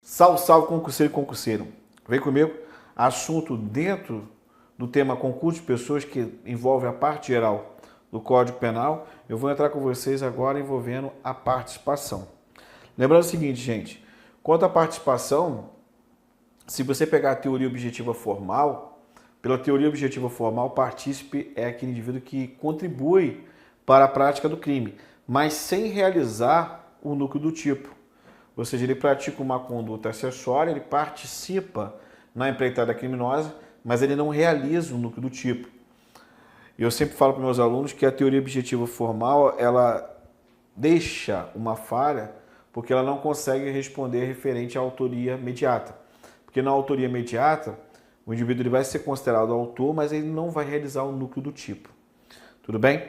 Salve, salve, concurseiro e concurseiro. Vem comigo. Assunto dentro do tema concurso de pessoas que envolve a parte geral do Código Penal. Eu vou entrar com vocês agora envolvendo a participação. Lembrando o seguinte, gente. Quanto à participação, se você pegar a teoria objetiva formal, pela teoria objetiva formal, o partícipe é aquele indivíduo que contribui para a prática do crime, mas sem realizar o núcleo do tipo. Ou seja, ele pratica uma conduta acessória, ele participa na empreitada criminosa, mas ele não realiza o núcleo do tipo. E eu sempre falo para meus alunos que a teoria objetiva formal, ela deixa uma falha porque ela não consegue responder referente à autoria imediata. Porque na autoria imediata, o indivíduo ele vai ser considerado autor, mas ele não vai realizar o núcleo do tipo. Tudo bem?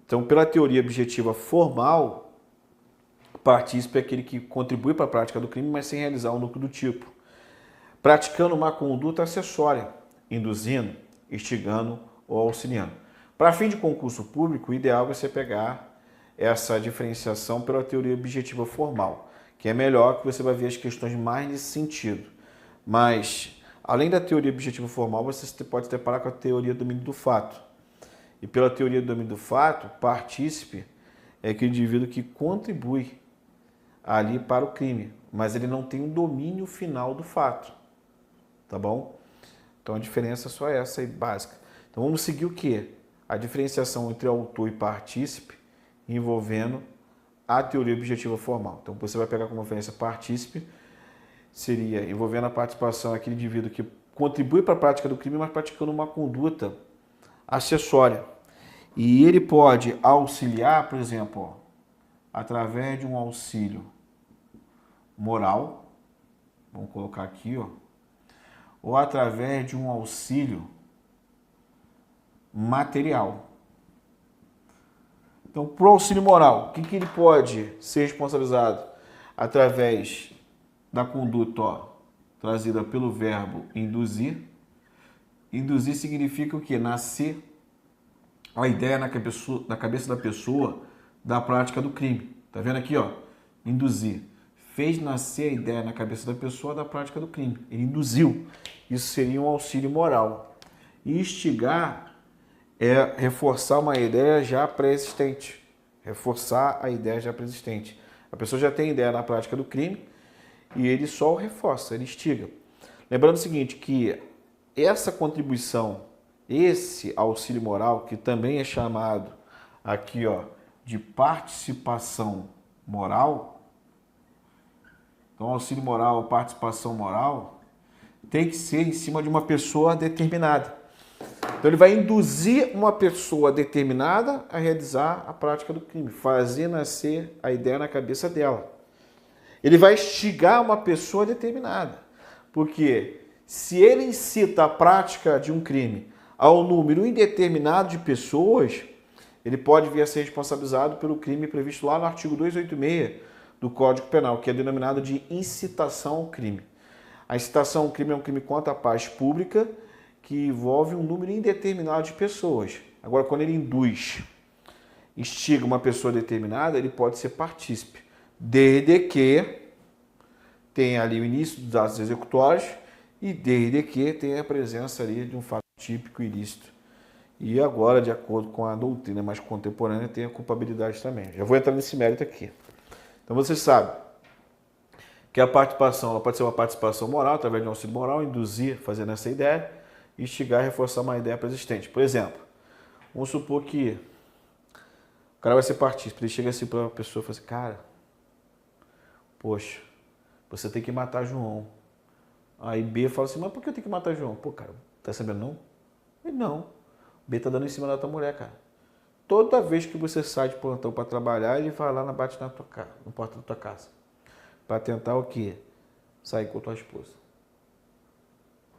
Então, pela teoria objetiva formal, partícipe é aquele que contribui para a prática do crime, mas sem realizar o núcleo do tipo. Praticando uma conduta acessória, induzindo, instigando ou auxiliando. Para fim de concurso público, o ideal é você pegar essa diferenciação pela teoria objetiva formal, que é melhor, que você vai ver as questões mais nesse sentido. Mas, além da teoria objetiva formal, você pode se deparar com a teoria do domínio do fato. E pela teoria do domínio do fato, partícipe é aquele indivíduo que contribui ali para o crime, mas ele não tem um domínio final do fato, tá bom? Então a diferença é só essa aí, básica. Então vamos seguir o quê? A diferenciação entre autor e partícipe envolvendo a teoria objetiva formal. Então você vai pegar como referência partícipe, seria envolvendo a participação aquele indivíduo que contribui para a prática do crime, mas praticando uma conduta acessória. E ele pode auxiliar, por exemplo, ó, através de um auxílio moral, vamos colocar aqui, ó, ou através de um auxílio material. Então, para o auxílio moral, o que ele pode ser responsabilizado? Através da conduta, ó, trazida pelo verbo induzir. Induzir significa o quê? Nascer a ideia na cabeça da pessoa da prática do crime. Tá vendo aqui, ó? Induzir. Fez nascer a ideia na cabeça da pessoa da prática do crime. Ele induziu. Isso seria um auxílio moral. E instigar é reforçar uma ideia já pré-existente. Reforçar a ideia já pré-existente. A pessoa já tem ideia na prática do crime e ele só o reforça, ele instiga. Lembrando o seguinte, que essa contribuição, esse auxílio moral, que também é chamado aqui, ó, de participação moral. Então, auxílio moral, participação moral, tem que ser em cima de uma pessoa determinada. Então, ele vai induzir uma pessoa determinada a realizar a prática do crime, fazer nascer a ideia na cabeça dela. Ele vai instigar uma pessoa determinada, porque se ele incita a prática de um crime ao número indeterminado de pessoas, ele pode vir a ser responsabilizado pelo crime previsto lá no artigo 286 do Código Penal, que é denominado de incitação ao crime. A incitação ao crime é um crime contra a paz pública que envolve um número indeterminado de pessoas. Agora, quando ele induz, instiga uma pessoa determinada, ele pode ser partícipe, desde que tenha ali o início dos atos executórios e desde que tenha a presença ali de um fato típico ilícito. E agora, de acordo com a doutrina mais contemporânea, tem a culpabilidade também. Já vou entrar nesse mérito aqui. Então você sabe que a participação ela pode ser uma participação moral, através de um auxílio moral, induzir, fazendo essa ideia, instigar e reforçar uma ideia pré-existente. Por exemplo, vamos supor que o cara vai ser partícipe, ele chega assim para a pessoa e fala assim, cara, poxa, você tem que matar João. Aí B fala assim, mas por que eu tenho que matar João? Pô, cara, tá sabendo não? Ele, não. B tá dando em cima da tua mulher, cara. Toda vez que você sai de plantão para trabalhar, ele vai lá, bate na tua casa, na porta da tua casa. Para tentar o quê? Sair com a tua esposa.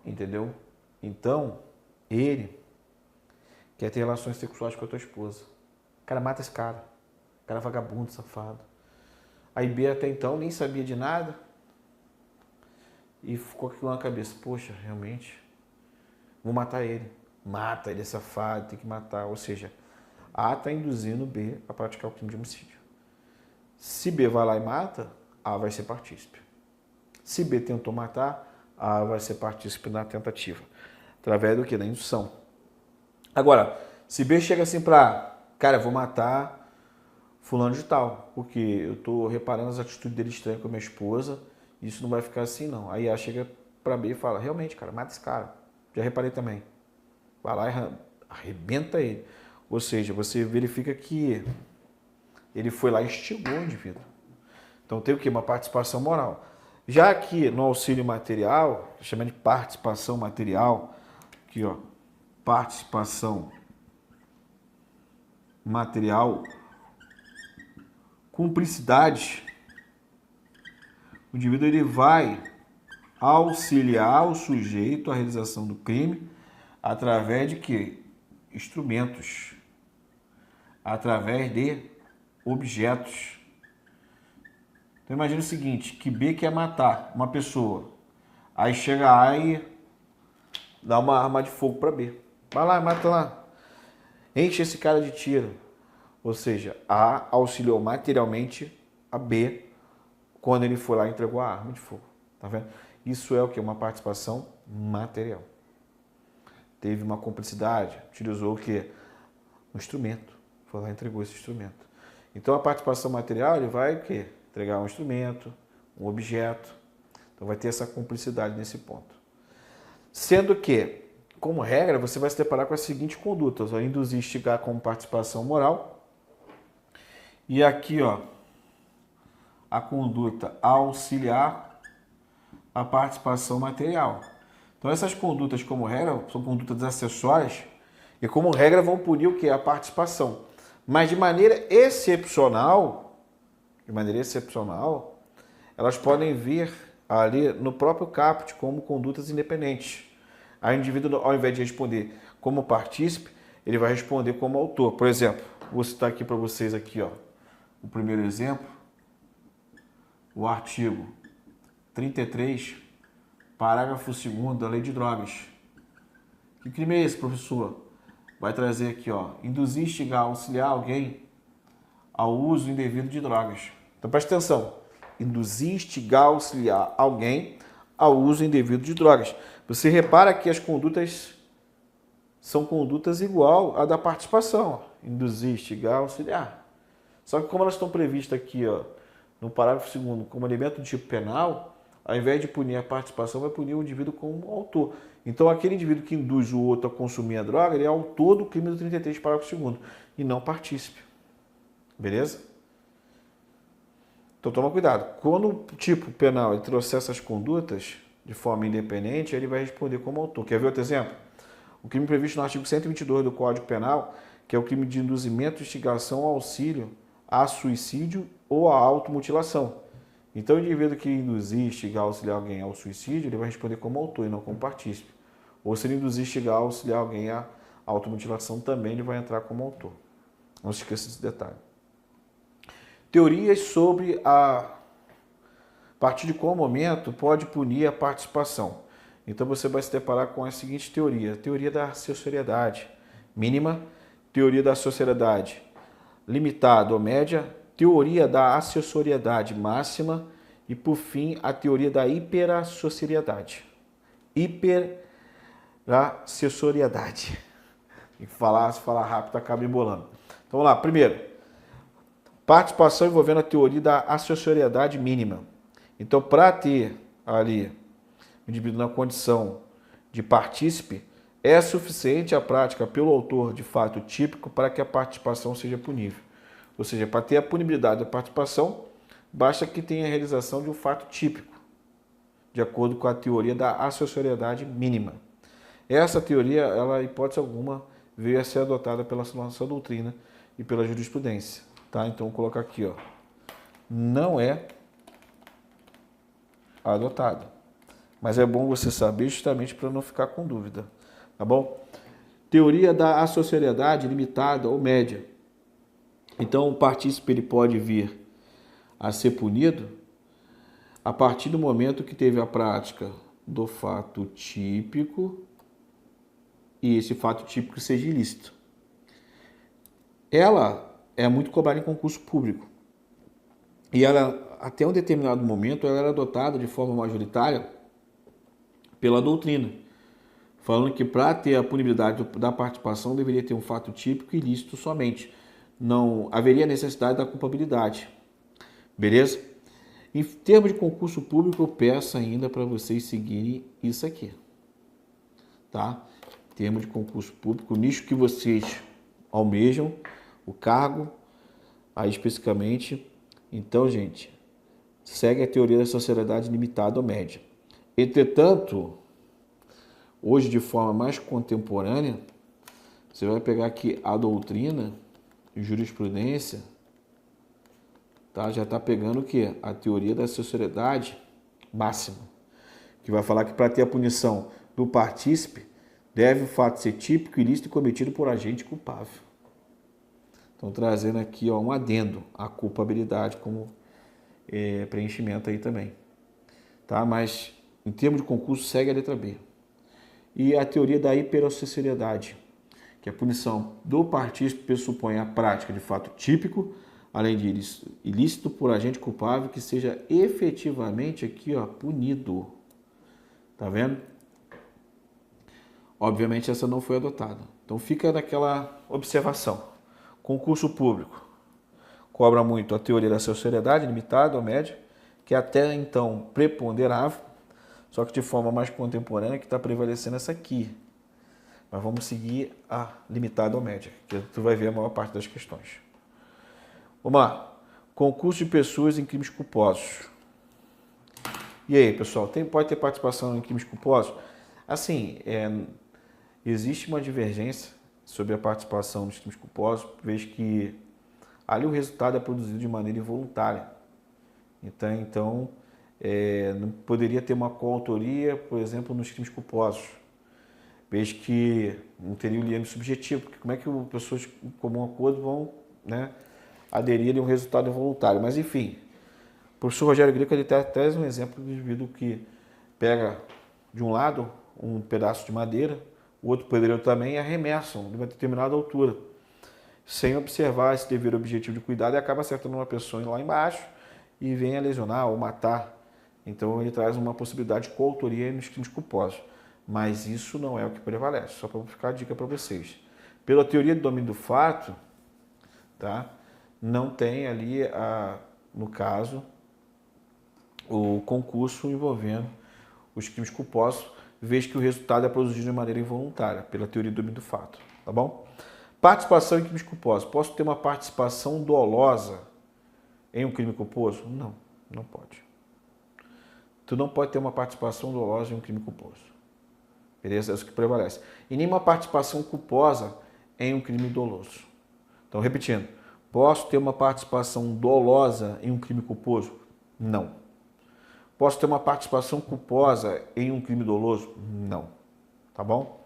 Entendeu? Então, ele quer ter relações sexuais com a tua esposa. Cara, mata esse cara. O cara é vagabundo, safado. Aí B até então nem sabia de nada. E ficou aquilo na cabeça. Poxa, realmente, vou matar ele. Mata, ele é safado, tem que matar. Ou seja, A está induzindo B a praticar o crime de homicídio. Se B vai lá e mata, A vai ser partícipe. Se B tentou matar, A vai ser partícipe na tentativa. Através do que? Da indução. Agora, se B chega assim para, cara, eu vou matar fulano de tal, porque eu tô reparando as atitudes dele estranhas com a minha esposa, isso não vai ficar assim não. Aí A chega para B e fala, realmente, cara, mata esse cara. Já reparei também. Vai lá e arrebenta ele. Ou seja, você verifica que ele foi lá e instigou o indivíduo. Então tem o quê? Uma participação moral. Já aqui no auxílio material, chama de participação material, aqui ó, participação material, cumplicidade, o indivíduo ele vai auxiliar o sujeito à realização do crime através de quê? Instrumentos, através de objetos. Então imagina o seguinte, que B quer matar uma pessoa, aí chega A e dá uma arma de fogo para B. Vai lá, mata lá. Enche esse cara de tiro. Ou seja, A auxiliou materialmente a B quando ele foi lá e entregou a arma de fogo. Tá vendo? Isso é o que? Uma participação material. Teve uma cumplicidade, utilizou o que? Um instrumento. Foi lá e entregou esse instrumento. Então a participação material ele vai o quê? Entregar um instrumento, um objeto. Então vai ter essa cumplicidade nesse ponto. Sendo que, como regra, você vai se deparar com as seguintes condutas. Ó, induzir e instigar como participação moral. E aqui, ó, a conduta auxiliar a participação material. Então essas condutas, como regra, são condutas acessórias e, como regra, vão punir o quê? A participação. Mas de maneira excepcional, elas podem vir ali no próprio caput como condutas independentes. Aí o indivíduo, ao invés de responder como partícipe, ele vai responder como autor. Por exemplo, vou citar aqui para vocês aqui, ó, o primeiro exemplo, o artigo 33, parágrafo 2º da Lei de Drogas. Que crime é esse, professor? Vai trazer aqui, ó, induzir, instigar, auxiliar alguém ao uso indevido de drogas. Então preste atenção, induzir, instigar, auxiliar alguém ao uso indevido de drogas. Você repara que as condutas são condutas igual à da participação, induzir, instigar, auxiliar. Só que como elas estão previstas aqui, ó, no parágrafo 2º, como elemento do tipo penal, ao invés de punir a participação, vai punir o indivíduo como autor. Então, aquele indivíduo que induz o outro a consumir a droga, ele é autor do crime do 33, parágrafo 2º, e não partícipe. Beleza? Então, toma cuidado. Quando o tipo penal ele trouxer essas condutas de forma independente, ele vai responder como autor. Quer ver outro exemplo? O crime previsto no artigo 122 do Código Penal, que é o crime de induzimento, instigação ao auxílio a suicídio ou a automutilação. Então, o indivíduo que induzir, instigar, auxiliar alguém ao suicídio, ele vai responder como autor e não como partícipe. Ou se ele induzir, instigar, auxiliar alguém à automutilação, também ele vai entrar como autor. Não se esqueça desse detalhe. Teorias sobre a partir de qual momento pode punir a participação. Então, você vai se deparar com a seguinte teoria. Teoria da acessoriedade mínima, teoria da acessoriedade limitada ou média, teoria da acessoriedade máxima e, por fim, a teoria da hiperacessoriedade. Hiperacessoriedade. Se falar rápido, acaba embolando. Então, vamos lá. Primeiro, participação envolvendo a teoria da acessoriedade mínima. Então, para ter ali o indivíduo na condição de partícipe, é suficiente a prática pelo autor de fato típico para que a participação seja punível. Ou seja, para ter a punibilidade da participação, basta que tenha a realização de um fato típico, de acordo com a teoria da acessoriedade mínima. Essa teoria, ela, hipótese alguma, veio a ser adotada pela nossa doutrina e pela jurisprudência. Tá? Então, vou colocar aqui, ó, não é adotada. Mas é bom você saber justamente para não ficar com dúvida. Tá bom? Teoria da acessoriedade limitada ou média. Então, o partícipe ele pode vir a ser punido a partir do momento que teve a prática do fato típico e esse fato típico seja ilícito. Ela é muito cobrada em concurso público e ela até um determinado momento, ela era adotada de forma majoritária pela doutrina, falando que para ter a punibilidade da participação deveria ter um fato típico e ilícito somente. Não haveria necessidade da culpabilidade. Beleza? Em termos de concurso público, eu peço ainda para vocês seguirem isso aqui. Tá? Em termos de concurso público, o nicho que vocês almejam, o cargo, aí especificamente. Então, gente, segue a teoria da sociedade limitada ou média. Entretanto, hoje de forma mais contemporânea, você vai pegar aqui a doutrina, jurisprudência, tá? Já está pegando o quê? A teoria da sociedade máxima, que vai falar que para ter a punição do partícipe, deve o fato ser típico, ilícito e cometido por agente culpável. Estão trazendo aqui um adendo à culpabilidade como preenchimento aí também. Tá? Mas, em termos de concurso, segue a letra B. E a teoria da hipersociedade, que a punição do partícipe pressupõe a prática de fato típico, além de ilícito por agente culpável, que seja efetivamente aqui, punido. Tá vendo? Obviamente essa não foi adotada. Então fica naquela observação. Concurso público cobra muito a teoria da sociedade limitada ou média, que até então preponderava, só que de forma mais contemporânea que está prevalecendo essa aqui. Mas vamos seguir a limitada ou média, que tu vai ver a maior parte das questões. Vamos lá. Concurso de pessoas em crimes culposos. E aí, pessoal, pode ter participação em crimes culposos? Assim, existe uma divergência sobre a participação nos crimes culposos, vez que ali o resultado é produzido de maneira involuntária. Então não poderia ter uma coautoria, por exemplo, nos crimes culposos, vez que não teria o leme subjetivo, porque como é que pessoas em comum acordo vão aderir a um resultado involuntário? Mas enfim, o professor Rogério Greco ele traz um exemplo do indivíduo que pega de um lado um pedaço de madeira, o outro pedreiro também, e arremessam de uma determinada altura, sem observar esse dever objetivo de cuidado, e acaba acertando uma pessoa lá embaixo e vem a lesionar ou matar. Então ele traz uma possibilidade de coautoria nos crimes culposos. Mas isso não é o que prevalece, só para ficar a dica para vocês. Pela teoria do domínio do fato, tá? Não tem ali, no caso, o concurso envolvendo os crimes culposos, vez que o resultado é produzido de maneira involuntária, pela teoria do domínio do fato, tá bom? Participação em crimes culposos. Posso ter uma participação dolosa em um crime culposo? Não, não pode. Tu não pode ter uma participação dolosa em um crime culposo. Beleza? É isso que prevalece. E nem uma participação culposa em um crime doloso. Então, repetindo, posso ter uma participação dolosa em um crime culposo? Não. Posso ter uma participação culposa em um crime doloso? Não. Tá bom?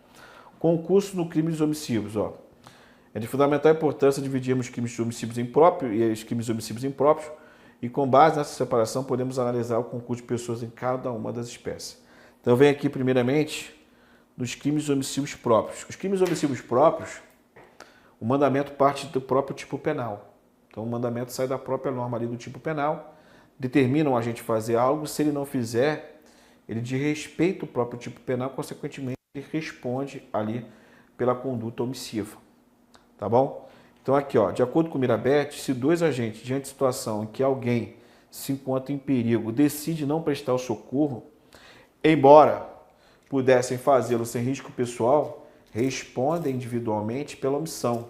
Concurso no crime dos homicídios. É de fundamental importância dividirmos os crimes de homicídios impróprios e os crimes de homicídios impróprios, e com base nessa separação podemos analisar o concurso de pessoas em cada uma das espécies. Então vem aqui primeiramente nos crimes de homicídios próprios. Os crimes de homicídios próprios, o mandamento parte do próprio tipo penal. Então o mandamento sai da própria norma ali do tipo penal, determinam a gente fazer algo, se ele não fizer, ele desrespeita o próprio tipo penal, consequentemente ele responde ali pela conduta omissiva. Tá bom? Então aqui, de acordo com o Mirabete, se dois agentes, diante de situação em que alguém se encontra em perigo, decide não prestar o socorro, embora pudessem fazê-lo sem risco pessoal, respondem individualmente pela omissão,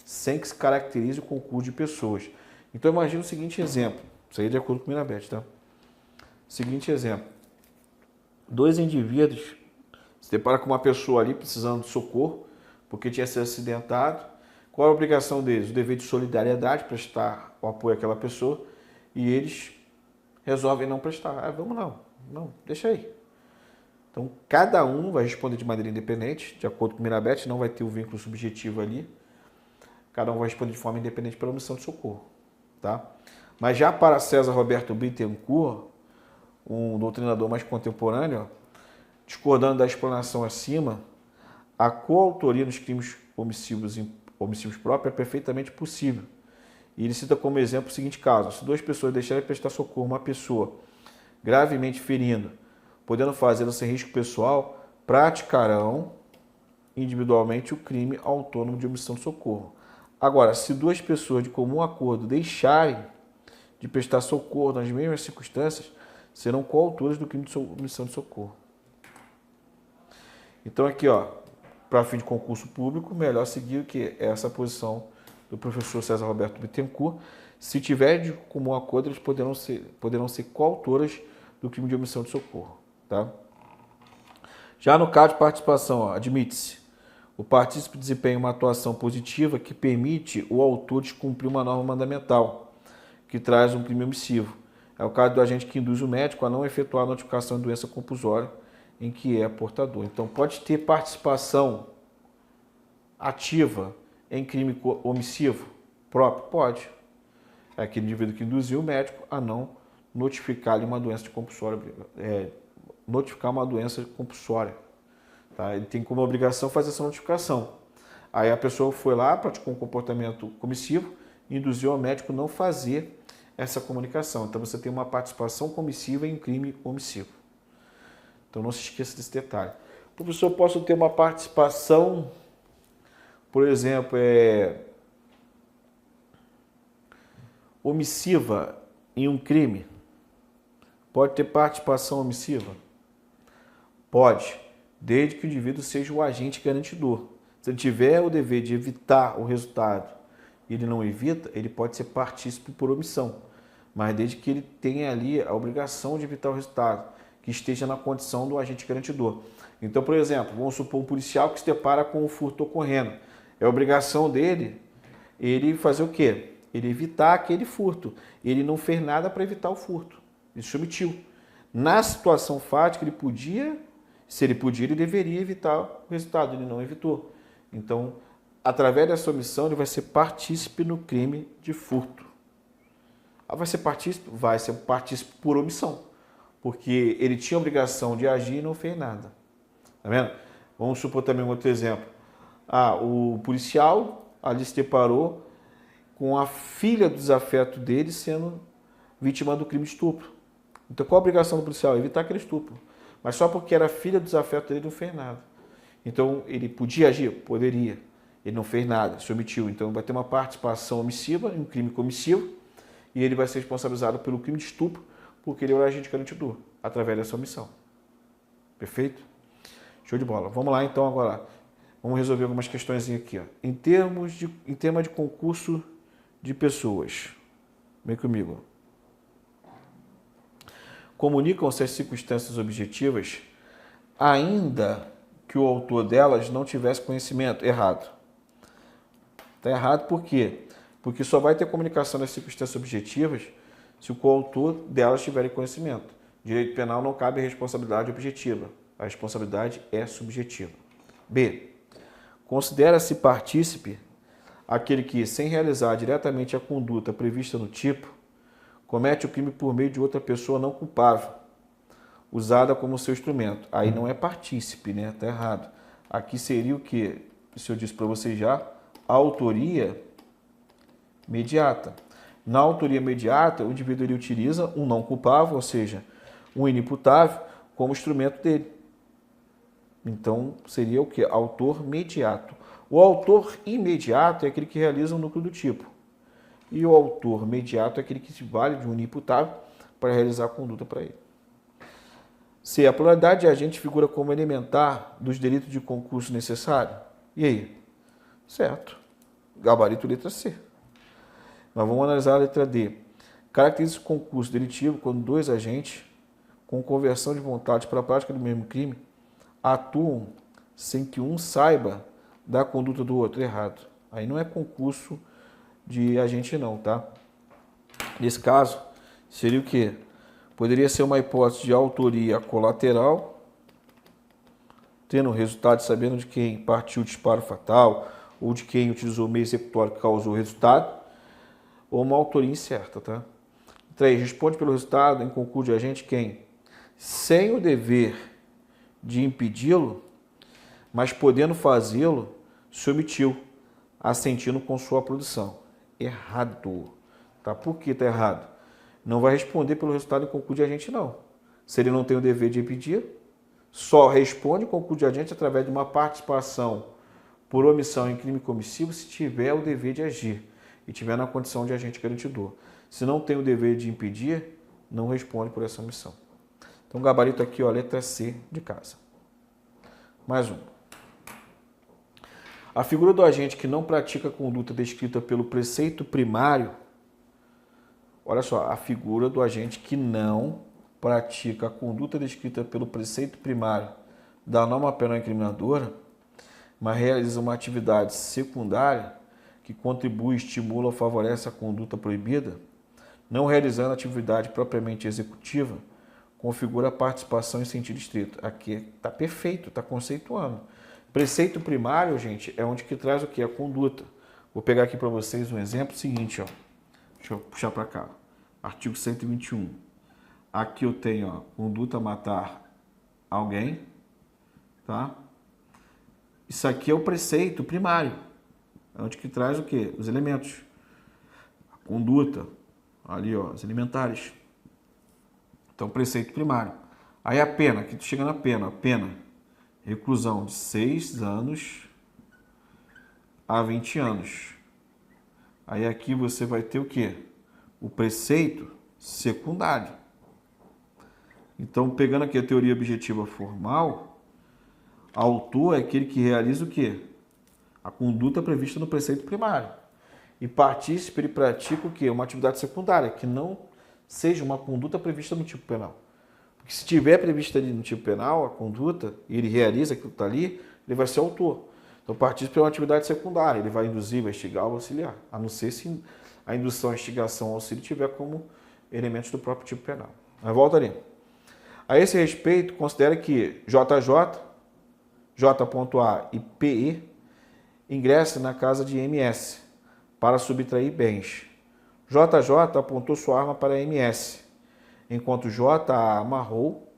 sem que se caracterize o concurso de pessoas. Então imagina o seguinte exemplo, isso aí é de acordo com o Mirabete, tá? Seguinte exemplo, dois indivíduos se deparam com uma pessoa ali precisando de socorro, porque tinha se acidentado. Qual é a obrigação deles? O dever de solidariedade, prestar o apoio àquela pessoa, e eles resolvem não prestar. Vamos não, deixa aí. Então, cada um vai responder de maneira independente, de acordo com o Mirabete, não vai ter o vínculo subjetivo ali. Cada um vai responder de forma independente pela omissão de socorro. Tá? Mas já para César Roberto Bittencourt, um doutrinador mais contemporâneo, discordando da explanação acima, a coautoria nos crimes homicídios próprios é perfeitamente possível. E ele cita como exemplo o seguinte caso: se duas pessoas deixarem de prestar socorro a uma pessoa gravemente ferindo, podendo fazê-lo sem risco pessoal, praticarão individualmente o crime autônomo de omissão de socorro. Agora, se duas pessoas de comum acordo deixarem de prestar socorro nas mesmas circunstâncias, serão coautores do crime de omissão de socorro. Então aqui, ó, para fim de concurso público, melhor seguir o que? Essa posição do professor César Roberto Bittencourt. Se tiver de comum acordo, eles poderão ser coautoras do crime de omissão de socorro. Tá? Já no caso de participação, admite-se: o partícipe desempenha uma atuação positiva que permite o autor descumprir uma norma mandamental, que traz um crime omissivo. É o caso do agente que induz o médico a não efetuar a notificação de doença compulsória em que é portador. Então, pode ter participação ativa em crime omissivo próprio? Pode. É aquele indivíduo que induziu o médico a não notificar-lhe uma doença compulsória, notificar uma doença compulsória. Tá? Ele tem como obrigação fazer essa notificação. Aí a pessoa foi lá, praticou um comportamento comissivo, induziu o médico a não fazer essa comunicação. Então você tem uma participação comissiva em um crime omissivo. Então não se esqueça desse detalhe. Professor, eu posso ter uma participação, por exemplo, omissiva em um crime? Pode ter participação omissiva? Pode, desde que o indivíduo seja o agente garantidor. Se ele tiver o dever de evitar o resultado e ele não evita, ele pode ser partícipe por omissão, mas desde que ele tenha ali a obrigação de evitar o resultado, que esteja na condição do agente garantidor. Então, por exemplo, vamos supor um policial que se depara com o furto ocorrendo. É obrigação dele ele fazer o quê? Ele evitar aquele furto. Ele não fez nada para evitar o furto. Ele se omitiu. Na situação fática, ele podia, se ele podia, ele deveria evitar o resultado. Ele não evitou. Então, através dessa omissão, ele vai ser partícipe no crime de furto. Vai ser partícipe? Vai ser partícipe por omissão, porque ele tinha a obrigação de agir e não fez nada. Tá vendo? Vamos supor também um outro exemplo. O policial ali se deparou com a filha do desafeto dele sendo vítima do crime de estupro. Então qual a obrigação do policial? Evitar aquele estupro. Mas só porque era filha do desafeto dele não fez nada. Então ele podia agir? Poderia. Ele não fez nada, se omitiu. Então vai ter uma participação omissiva em um crime comissivo e ele vai ser responsabilizado pelo crime de estupro porque ele é o agente garantidor, através dessa omissão. Perfeito? Show de bola. Vamos lá então agora. Vamos resolver algumas questões aqui. Ó. Em tema de concurso de pessoas. Vem comigo. Comunicam-se as circunstâncias objetivas, ainda que o autor delas não tivesse conhecimento. Errado. Está errado por quê? Porque só vai ter comunicação das circunstâncias objetivas se o coautor delas tiver conhecimento. Direito penal não cabe responsabilidade objetiva. A responsabilidade é subjetiva. B. Considera-se partícipe aquele que, sem realizar diretamente a conduta prevista no tipo, comete o crime por meio de outra pessoa não culpável, usada como seu instrumento. Aí não é partícipe, né? Está errado. Aqui seria o que? Se eu disse para você já, a autoria imediata. Na autoria imediata, o indivíduo ele utiliza um não culpável, ou seja, um inimputável, como instrumento dele. Então, seria o que? Autor mediato. O autor imediato é aquele que realiza o núcleo do tipo. E o autor mediato é aquele que se vale de um inimputável para realizar a conduta para ele. C. A pluralidade de agente figura como elementar dos delitos de concurso necessário. E aí? Certo. Gabarito letra C. Mas vamos analisar a letra D. Caracteriza o concurso delitivo quando dois agentes, com conversão de vontade para a prática do mesmo crime, atuam sem que um saiba da conduta do outro. Errado. Aí não é concurso de agente não, tá? Nesse caso, seria o quê? Poderia ser uma hipótese de autoria colateral, tendo o resultado sabendo de quem partiu o disparo fatal ou de quem utilizou o meio executório que causou o resultado, ou uma autoria incerta, tá? 3. Responde pelo resultado em concurso de agente quem, sem o dever de impedi-lo, mas podendo fazê-lo, se omitiu, assentindo com sua produção. errado. Tá? Por que está errado? Não vai responder pelo resultado em concurso de agente, não. Se ele não tem o dever de impedir, só responde concurso de agente através de uma participação por omissão em crime comissivo se tiver o dever de agir e tiver na condição de agente garantidor. Se não tem o dever de impedir, não responde por essa omissão. Então, gabarito aqui, ó, letra C de casa. Mais um. A figura do agente que não pratica a conduta descrita pelo preceito primário, olha só, a figura do agente que não pratica a conduta descrita pelo preceito primário da norma penal incriminadora, mas realiza uma atividade secundária que contribui, estimula ou favorece a conduta proibida, não realizando a atividade propriamente executiva, configura a participação em sentido estrito. Aqui está perfeito, está conceituando. Preceito primário, gente, é onde que traz o quê? A conduta. Vou pegar aqui para vocês um exemplo seguinte, ó. Deixa eu puxar para cá. Artigo 121. Aqui eu tenho, ó, conduta matar alguém, tá? Isso aqui é o preceito primário. É onde que traz o quê? Os elementos. A conduta. Ali, ó, os elementares. Então, preceito primário. Aí a pena, aqui tu chega na pena. A pena, reclusão de 6 anos a 20 anos. Aí aqui você vai ter o quê? O preceito secundário. Então, pegando aqui a teoria objetiva formal, autor é aquele que realiza o quê? A conduta prevista no preceito primário. E partícipe, ele pratica o quê? Uma atividade secundária, que não seja uma conduta prevista no tipo penal. Porque se tiver prevista ali no tipo penal, a conduta, e ele realiza aquilo que está ali, ele vai ser autor. Então, partícipe é uma atividade secundária, ele vai induzir, vai instigar ou auxiliar, a não ser se a indução, a instigação ou auxílio tiver como elementos do próprio tipo penal. Mas volta ali. A esse respeito, considera que JJ, J.A e PE ingressem na casa de MS para subtrair bens. JJ apontou sua arma para MS, enquanto JA amarrou,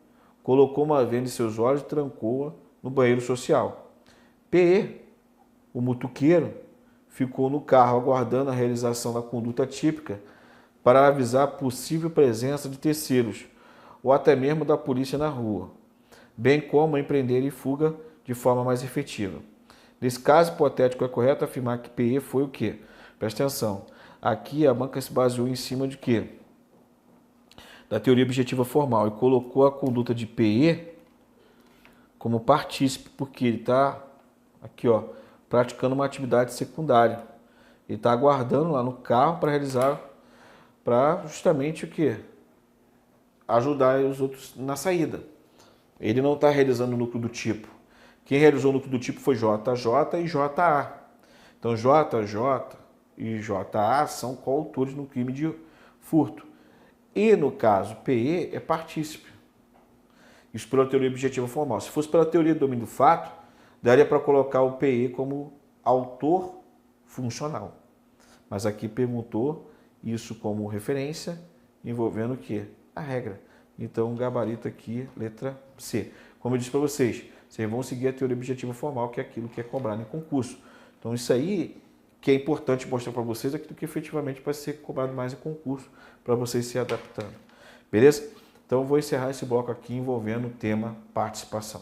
colocou uma venda em seus olhos e trancou-a no banheiro social. PE, o mutuqueiro, ficou no carro aguardando a realização da conduta típica para avisar a possível presença de terceiros ou até mesmo da polícia na rua, bem como empreender em fuga de forma mais efetiva. Nesse caso hipotético, é correto afirmar que PE foi o quê? Presta atenção. Aqui a banca se baseou em cima de quê? Da teoria objetiva formal e colocou a conduta de PE como partícipe, porque ele está aqui, ó, praticando uma atividade secundária. Ele está aguardando lá no carro para realizar, para justamente o quê? Ajudar os outros na saída. Ele não está realizando o núcleo do tipo. Quem realizou o núcleo do tipo foi JJ e JA. Então, JJ e JA são coautores no crime de furto. E, no caso, PE é partícipe. Isso pela teoria objetiva formal. Se fosse pela teoria do domínio do fato, daria para colocar o PE como autor funcional. Mas aqui perguntou isso como referência, envolvendo o quê? A regra. Então, gabarito aqui, letra C. Como eu disse para vocês vão seguir a teoria objetiva formal, que é aquilo que é cobrado em concurso. Então, isso aí que é importante mostrar para vocês aquilo que efetivamente vai ser cobrado mais em concurso, para vocês se adaptando. Beleza? Então, eu vou encerrar esse bloco aqui envolvendo o tema participação.